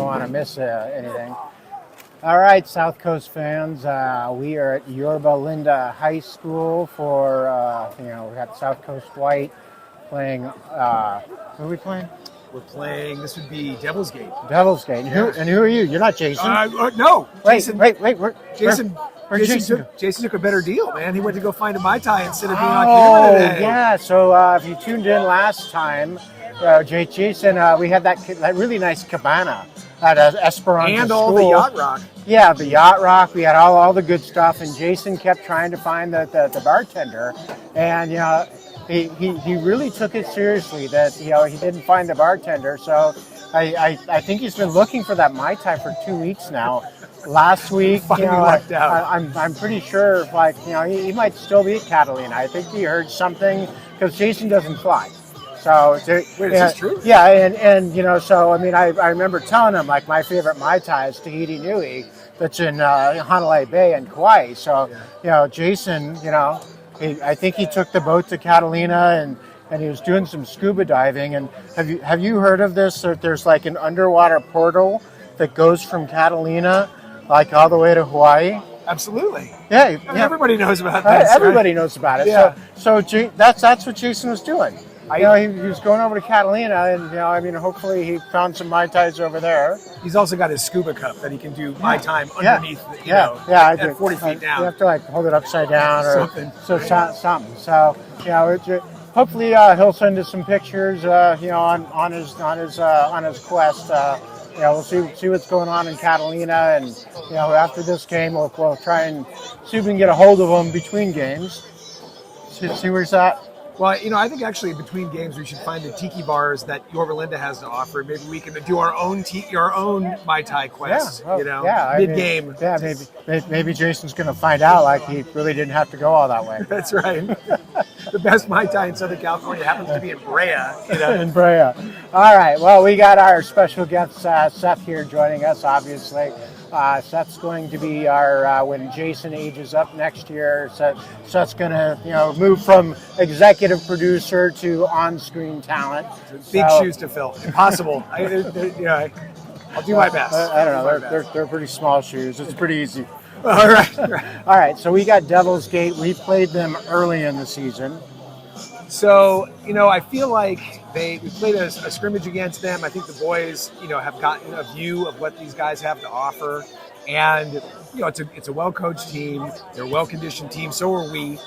want to miss anything. All right, South Coast fans, we are at Yorba Linda High School for, we got South Coast White playing, who are we playing? We're playing, this would be Devil's Gate. Devil's Gate. And who are you? You're not Jason. No. Wait, Jason, where's Jason took a better deal, man. He went to go find a Mai Tai instead of being on camera today. Yeah. So if you tuned in last time, Jason, we had that really nice cabana at Esperanza and School. all the Yacht Rock. Yeah, the Yacht Rock. We had all the good stuff, and Jason kept trying to find the bartender, and he really took it seriously that he didn't find the bartender. So I think he's been looking for that Mai Tai for 2 weeks now. Last week, I'm pretty sure he might still be at Catalina. I think he heard something because Jason doesn't fly. So wait, is this true? Yeah, and so I mean I remember telling him like my favorite Mai Tai is Tahiti Nui that's in Hanalei Bay in Kauai. So Jason, I think he took the boat to Catalina and he was doing some scuba diving. And have you heard of this? There's like an underwater portal that goes from Catalina like all the way to Hawaii. Absolutely. Yeah, everybody knows about that. Everybody knows about it. Yeah. So that's what Jason was doing. He was going over to Catalina, and hopefully he found some Mai Tais over there. He's also got his scuba cup that he can do Mai Tai underneath. At 40 feet down. You have to hold it upside down or something. Something. So hopefully he'll send us some pictures. On his quest. We'll see what's going on in Catalina, and after this game we'll try and see if we can get a hold of him between games. See where he's at. Well, I think actually between games we should find the tiki bars that Yorba Linda has to offer. Maybe we can do our own Mai Tai quest. Mid game. Maybe Jason's going to find out like he really didn't have to go all that way. That's right. The best Mai Tai in Southern California happens to be in Brea. In Brea. All right. Well, we got our special guest Seth here joining us. Obviously, Seth's going to be our when Jason ages up next year. Seth's going to move from executive producer to on-screen talent. Big shoes to fill. Impossible. I'll do my best. I don't know. They're pretty small shoes. It's pretty easy. All right. All right. So we got Devil's Gate. We played them early in the season. So, I feel like we played a scrimmage against them. I think the boys, have gotten a view of what these guys have to offer. And, it's a well-coached team. They're a well-conditioned team. So are we.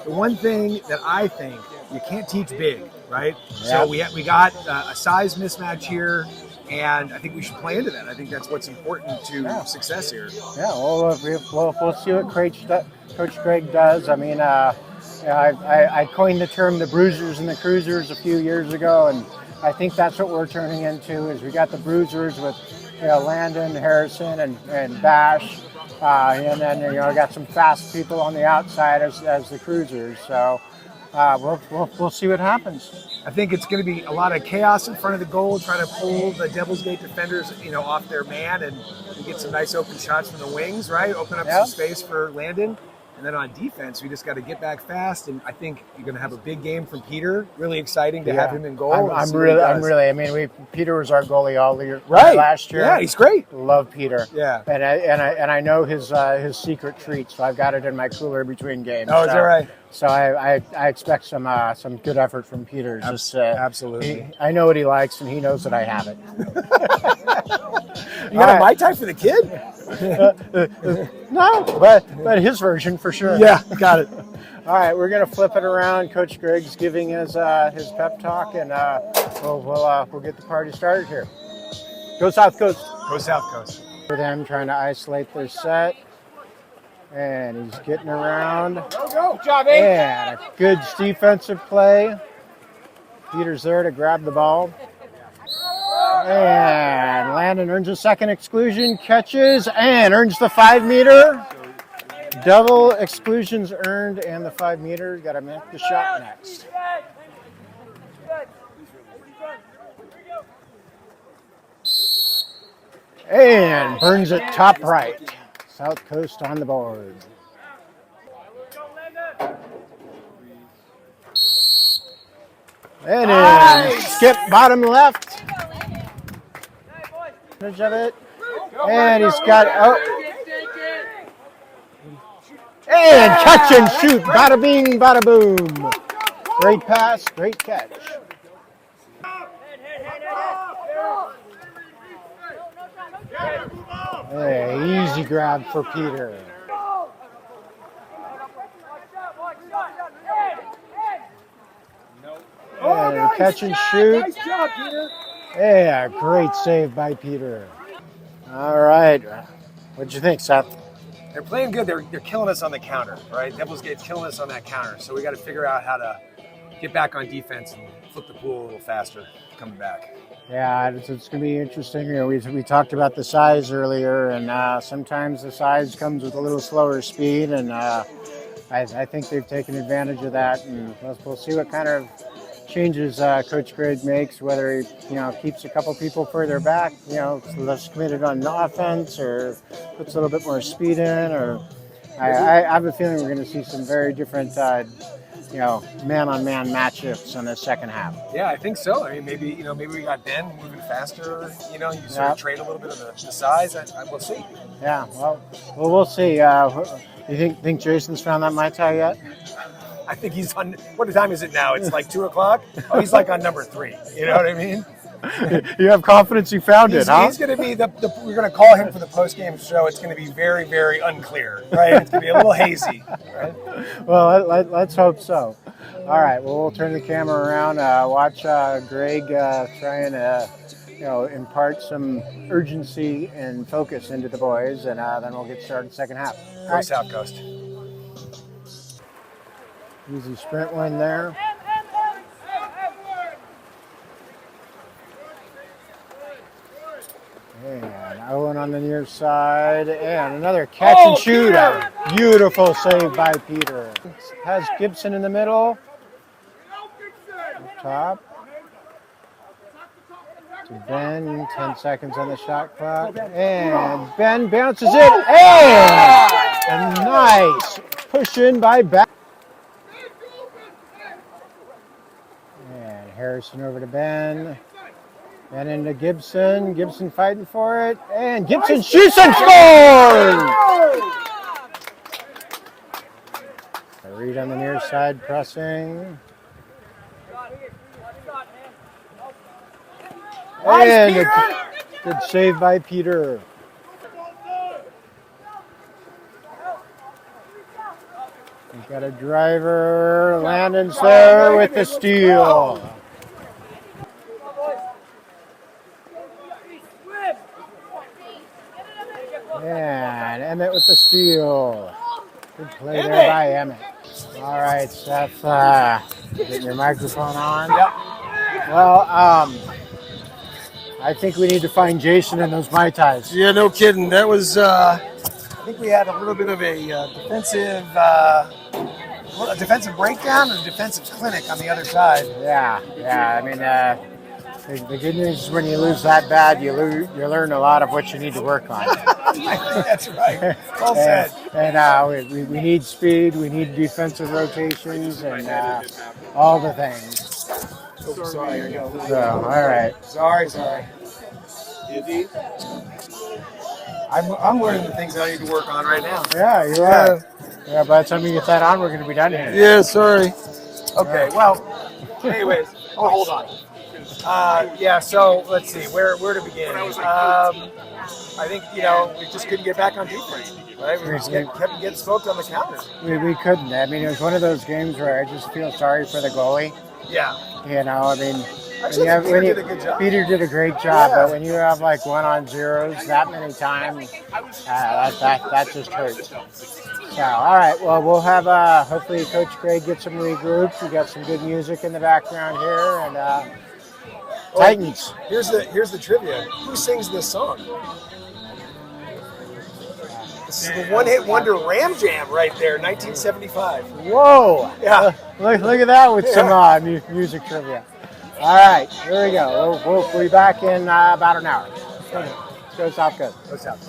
The one thing that I think you can't teach big, right? Yeah. So we got a size mismatch here. And I think we should play into that. I think that's what's important to success here. Yeah, we'll see what Coach Greg does. I mean, I coined the term the bruisers and the cruisers a few years ago, and I think that's what we're turning into. Is we got the bruisers with Landon, Harrison, and Bash, and then got some fast people on the outside as the cruisers. So we'll see what happens. I think it's going to be a lot of chaos in front of the goal, trying to pull the Devil's Gate defenders, off their man, and we get some nice open shots from the wings, right? Open up some space for Landon. And then on defense, we just got to get back fast, and I think you're going to have a big game from Peter. Really exciting to have him in goal. I'm really. I mean, Peter was our goalie all year last year. Yeah, he's great. Love Peter. Yeah, and I know his secret treat, so I've got it in my cooler between games. Oh, is that right? So I expect some good effort from Peter. Absolutely. I know what he likes, and he knows that I have it. You got a Mai Tai for the kid? No, but his version for sure. Yeah, got it. All right, we're gonna flip it around. Coach Greg's giving his pep talk, and we'll get the party started here. Go South Coast. Go South Coast. For them trying to isolate their set, and he's getting around. Go, job, and a good defensive play. Peter's there to grab the ball. And Landon earns a second exclusion, catches, and earns the 5-meter. Double exclusions earned and the 5-meter. Got to make the shot next. And burns it top right. South Coast on the board. And in. Skip bottom left. advantage of it. And he's got and catch and shoot. Bada bing, bada boom. Great pass, great catch. Hey, easy grab for Peter. And catch and shoot. Yeah, great save by Peter. All right. What'd you think, Seth? They're playing good. They're killing us on the counter, right? Devil's Gate's killing us on that counter. So we got to figure out how to get back on defense and flip the pool a little faster coming back. Yeah, it's going to be interesting. You know, we talked about the size earlier, and sometimes the size comes with a little slower speed, and I think they've taken advantage of that, and we'll see what kind of changes Coach Gregg makes, whether he keeps a couple people further back, less committed on offense, or puts a little bit more speed in, or I have a feeling we're going to see some very different man-on-man matchups in the second half. Yeah, I think so. I mean, maybe we got Ben moving faster. You sort of trade a little bit of the size. We'll see. Yeah, well, we'll see. You think Jason's found that Mai Tai yet? I think he's on. What time is it now? It's like 2:00. Oh, he's like on number 3. You know what I mean? You have confidence you found it, huh? He's going to be we're going to call him for the post-game show. It's going to be very, very unclear, right? It's going to be a little hazy, right? Well, let's hope so. All right. Well, we'll turn the camera around. Watch Gregg try and impart some urgency and focus into the boys, and then we'll get started second half. All right. South Coast. Easy sprint win there. And Owen on the near side, and another catch and shoot. A beautiful save by Peter. Has Gibson in the middle. Up top. To Ben, 10 seconds on the shot clock. And Ben bounces it. And a nice push in by back. And Harrison over to Ben. And into Gibson. Gibson fighting for it. And Gibson shoots and scores! Reed on the near side pressing. And a good save by Peter. We've got a driver. Landon's there with the steal. And Emmett with the steal. Good play there by Emmett. All right, Seth, getting your microphone on. Yep. Well, I think we need to find Jason in those Mai Tais. Yeah, no kidding. That was, I think we had a little bit of a defensive breakdown and a defensive clinic on the other side. Yeah. I mean, the good news is when you lose that bad, you learn a lot of what you need to work on. I think that's right. Well said. And we need speed, we need defensive rotations, and all the things. Oh, sorry. Here you go. So, all right. Sorry. I'm learning the things I need to work on right now. Yeah, you're right. Yeah, by the time you get that on, we're going to be done here. Yeah, sorry. Okay, well, anyways, hold on. So let's see, where to begin? I think, we just couldn't get back on defense, right? We just kept getting smoked on the counter. We couldn't. I mean, it was one of those games where I just feel sorry for the goalie. Yeah. I mean, Peter did a good job. Peter did a great job, but when you have like 1-on-0s that many times, that just hurts. So, all right. Well, we'll have hopefully Coach Gregg gets some regrouped. We got some good music in the background here, and Titans. Here's the trivia. Who sings this song? This is the one-hit wonder Ram Jam right there, 1975. Whoa! Yeah. Look at that with some music trivia. All right, here we go. We'll be back in about an hour. Let's go South Coast. Go South.